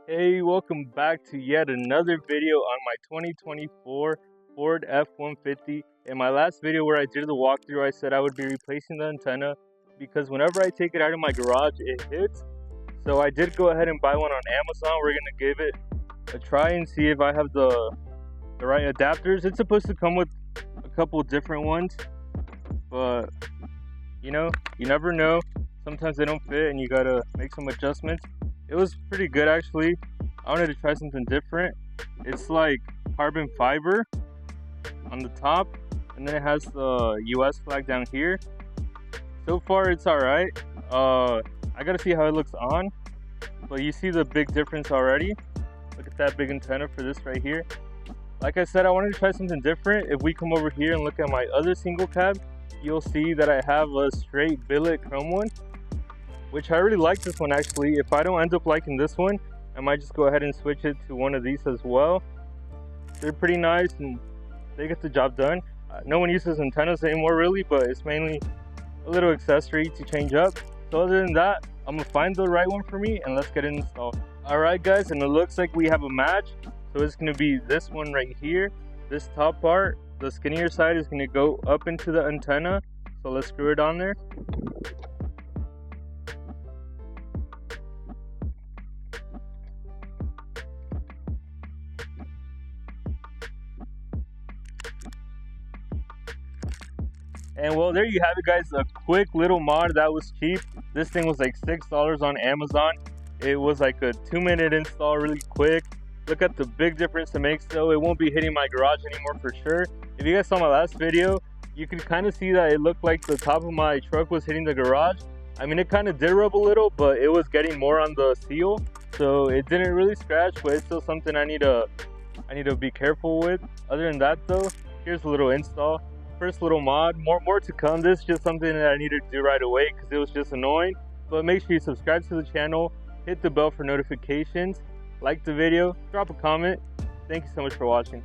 Hey, welcome back to yet another video on my 2024 Ford F-150. In my last video where I did the walkthrough, I said I would be replacing the antenna because whenever I take it out of my garage, it hits. So I did go ahead and buy one on Amazon. We're going to give it a try and see if I have the right adapters. It's supposed to come with a couple different ones, but you never know. Sometimes they don't fit and you gotta make some adjustments. It was pretty good actually. I wanted to try something different. It's like carbon fiber on the top, and then it has the US flag down here. So far it's alright. I gotta see how it looks on, but you see the big difference already. Look at that big antenna for this right here. Like I said, I wanted to try something different. If we come over here and look at my other single cab, you'll see that I have a straight billet chrome one, which I really like this one actually. If I don't end up liking this one, I might just go ahead and switch it to one of these as well. They're pretty nice and they get the job done. No one uses antennas anymore really, but it's mainly a little accessory to change up. So other than that, I'm gonna find the right one for me and let's get it installed. Alright guys, and it looks like we have a match. So it's gonna be this one right here. This top part, the skinnier side, is gonna go up into the antenna. So let's screw it on there. And well, there you have it guys, a quick little mod that was cheap. This thing was like $6 on Amazon. It was like a 2-minute install, really quick. Look at the big difference it makes though. It won't be hitting my garage anymore for sure. If you guys saw my last video, you could kind of see that it looked like the top of my truck was hitting the garage. I mean, it kind of did rub a little, but it was getting more on the seal. So it didn't really scratch, but it's still something I need to be careful with. Other than that though, here's a little install. First little mod, more to come. This is just something that I needed to do right away because it was just annoying. But make sure you subscribe to the channel, hit the bell for notifications, like the video, drop a comment. Thank you so much for watching.